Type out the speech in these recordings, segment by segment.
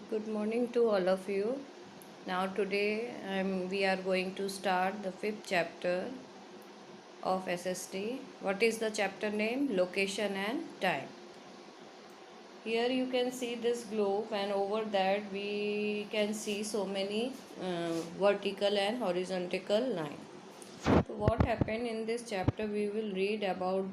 Good morning to all of you. Now, today we are going to start the fifth chapter of SST. What is the chapter name? Location and time. Here you can see this globe, and over that we can see so many vertical and horizontal lines. So, what happened in this chapter? We will read about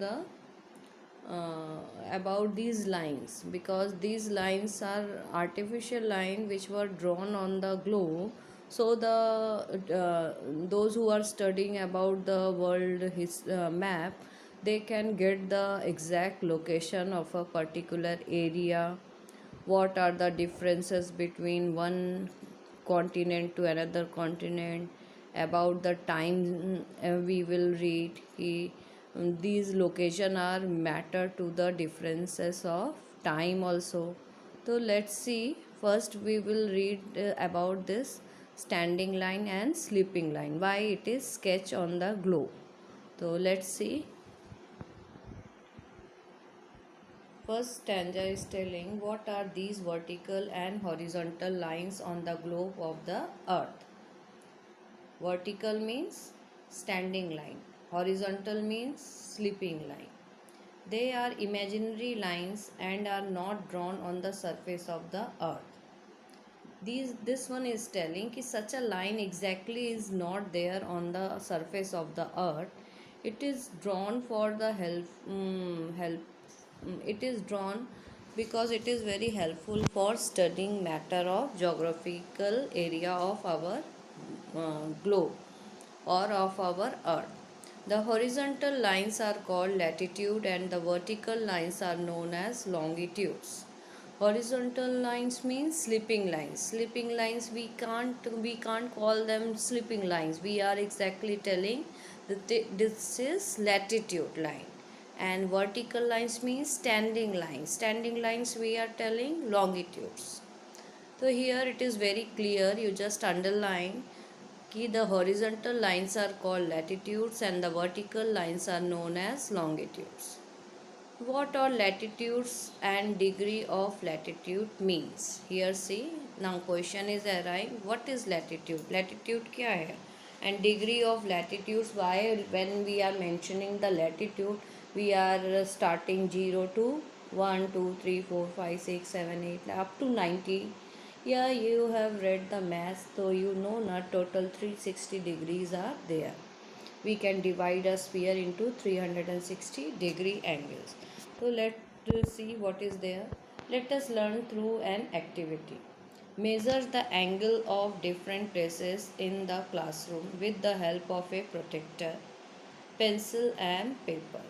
these lines, because these lines are artificial line which were drawn on the globe, so those who are studying about the map, they can get the exact location of a particular area, what are the differences between one continent to another continent, about the time we will read. These location are matter to the differences of time also. So let's see, first we will read about this standing line and sleeping line, why it is sketched on the globe. So let's see. First stanza is telling what are these vertical and horizontal lines on the globe of the earth. Vertical means standing line, horizontal means sleeping line. They are imaginary lines and are not drawn on the surface of the earth. This one is telling that such a line exactly is not there on the surface of the earth. It is drawn for the it is drawn because it is very helpful for studying matter of geographical area of our globe or of our earth. The horizontal lines are called latitude and the vertical lines are known as longitudes. Horizontal lines means sleeping lines. Sleeping lines we can't call them sleeping lines. We are exactly telling that this is latitude line. And vertical lines means standing lines. Standing lines we are telling longitudes. So here it is very clear. You just underline कि the horizontal lines are called latitudes and the vertical lines are known as longitudes. What are latitudes and degree of latitude means? Here see, now question is arrived. What is latitude? Latitude क्या है? And degree of latitudes, why when we are mentioning the latitude, we are starting 0 to 1, 2, 3, 4, 5, 6, 7, 8 up to 90. Yeah, you have read the math, so you know not total 360 degrees are there. We can divide a sphere into 360-degree angles. So let's see what is there. Let us learn through an activity. Measure the angle of different places in the classroom with the help of a protractor, pencil and paper.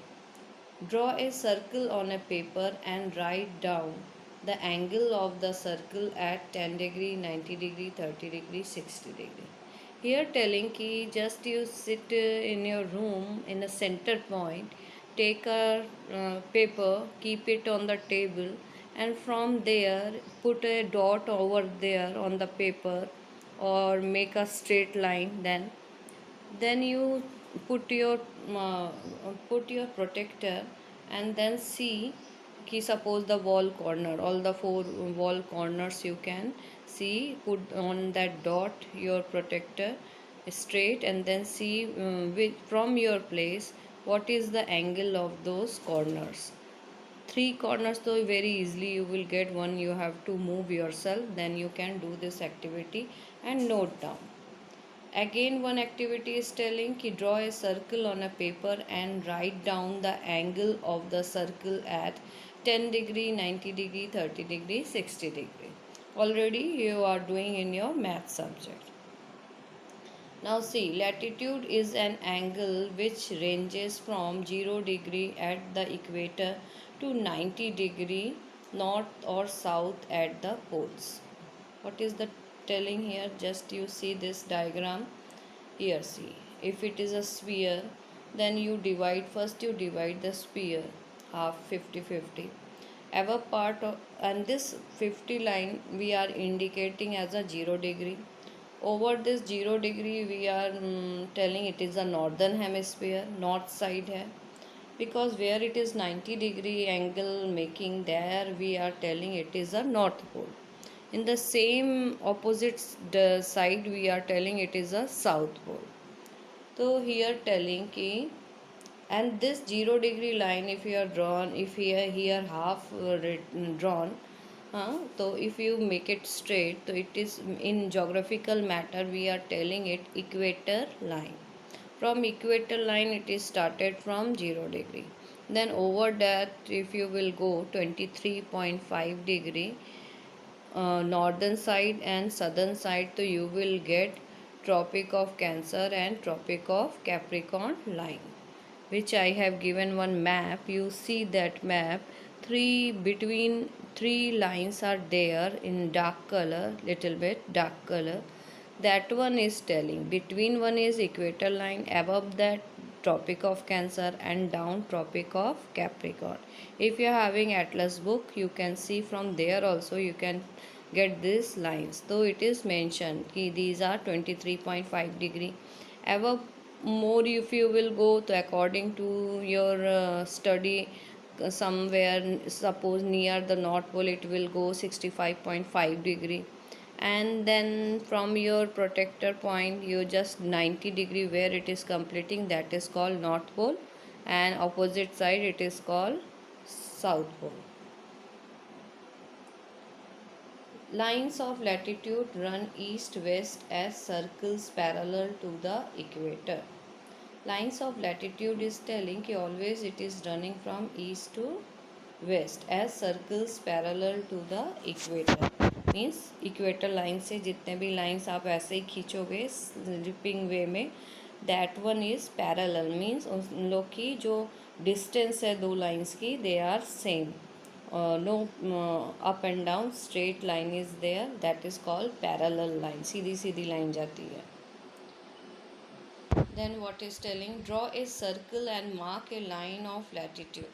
Draw a circle on a paper and write down the angle of the circle at 10 degree, 90 degree, 30 degree, 60 degree. Here telling ki just you sit in your room in a center point, take a paper, keep it on the table, and from there put a dot over there on the paper or make a straight line. Then you put your uh, put your protector and then see कि suppose the wall corner, all the four wall corners you can see, put on that dot your protector straight and then see from your place what is the angle of those corners. Three corners, though very easily you will get one, you have to move yourself, then you can do this activity and note down. Again, one activity is telling ki draw a circle on a paper and write down the angle of the circle at 10 degree, 90 degree, 30 degree, 60 degree. Already you are doing in your math subject. Now see, latitude is an angle which ranges from 0 degree at the equator to 90 degree north or south at the poles. What is the telling here? Just you see this diagram. Here see, if it is a sphere, then you divide, first you divide the sphere half, 50-50. Ever part of, and this 50 line we are indicating as a 0 degree. Over this 0 degree we are telling it is a northern hemisphere, north side hai, because where it is 90 degree angle making, there we are telling it is a north pole. In the same opposite side we are telling it is a south pole. So here telling ki, and this 0 degree line if you are drawn, if here half drawn, so if you make it straight, so it is in geographical matter we are telling it equator line. From equator line it is started from 0 degree. Then over that if you will go 23.5 degree northern side and southern side, so you will get Tropic of Cancer and Tropic of Capricorn line, which I have given one map. You see that map, between three lines are there in dark color, little bit dark color. That one is telling between one is equator line, above that Tropic of Cancer, and down Tropic of Capricorn. If you are having Atlas book, you can see from there also you can get these lines. Though it is mentioned कि these are 23.5 degree. Above more if you will go to according to your study, somewhere suppose near the north pole it will go 65.5 degree, and then from your protector point you just 90 degree where it is completing, that is called north pole, and opposite side it is called south pole. Lines of latitude run east west as circles parallel to the equator. Lines of latitude is telling कि always it is running from east to west as circles parallel to the equator. Means equator line से जितने भी lines आप ऐसे ही खींचोगे slipping वे में, that one is parallel, means उन लोग की जो distance है दो lines की they are same. No up and down straight line is there, that is called parallel line. Sidhi Sidhi line जाती है. Then what is telling? Draw a circle and mark a line of latitude.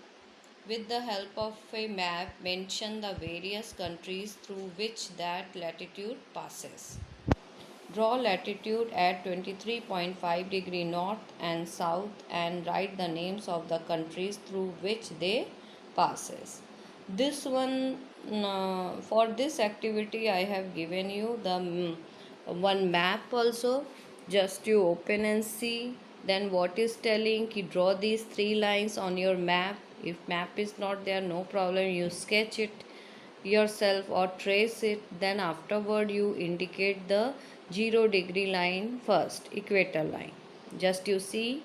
With the help of a map, mention the various countries through which that latitude passes. Draw latitude at 23.5 degree north and south and write the names of the countries through which they passes. This one, for this activity I have given you the one map also. Just you open and see. Then what is telling ki draw these three lines on your map. If map is not there, no problem, you sketch it yourself or trace it. Then afterward you indicate the 0 degree line first, equator line. Just you see,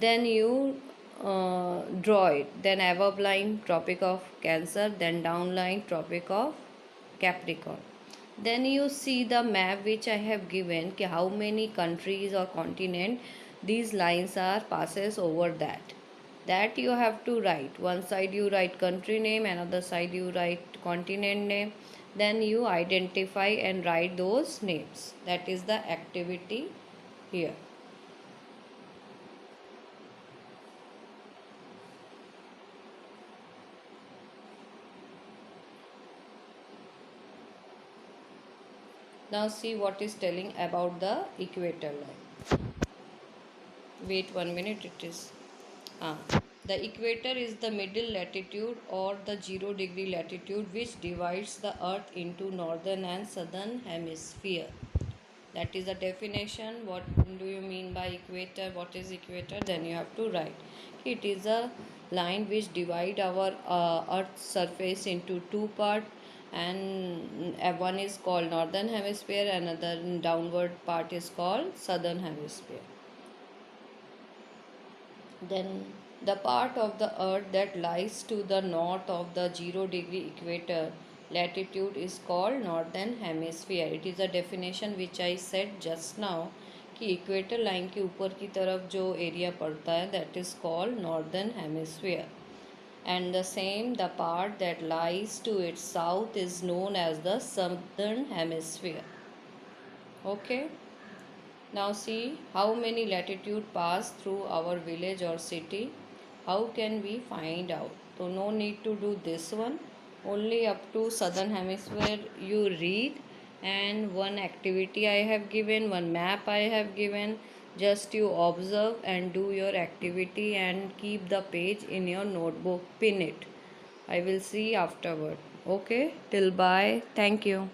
then you draw it. Then above line Tropic of Cancer, then down line Tropic of Capricorn. Then you see the map which I have given कि how many countries or continent these lines are passes over that you have to write. One side you write country name, another side you write continent name, then you identify and write those names. That is the activity here. Now see what is telling about the equator line. Wait 1 minute, it is the equator is the middle latitude or the 0 degree latitude which divides the earth into northern and southern hemisphere. That is the definition. What do you mean by equator? What is equator? Then you have to write. It is a line which divide our earth's surface into two parts, and one is called northern hemisphere, another downward part is called southern hemisphere. Then the part of the earth that lies to the north of the 0 degree equator latitude is called northern hemisphere. It is a definition which I said just now कि equator line के ऊपर की तरफ जो area पड़ता है that is called northern hemisphere, and the same the part that lies to its south is known as the southern hemisphere. Okay. Now see how many latitude pass through our village or city. How can we find out? So no need to do this one. Only up to southern hemisphere you read, and one activity I have given, one map I have given. Just you observe and do your activity and keep the page in your notebook. Pin it. I will see afterward. Okay. Till bye. Thank you.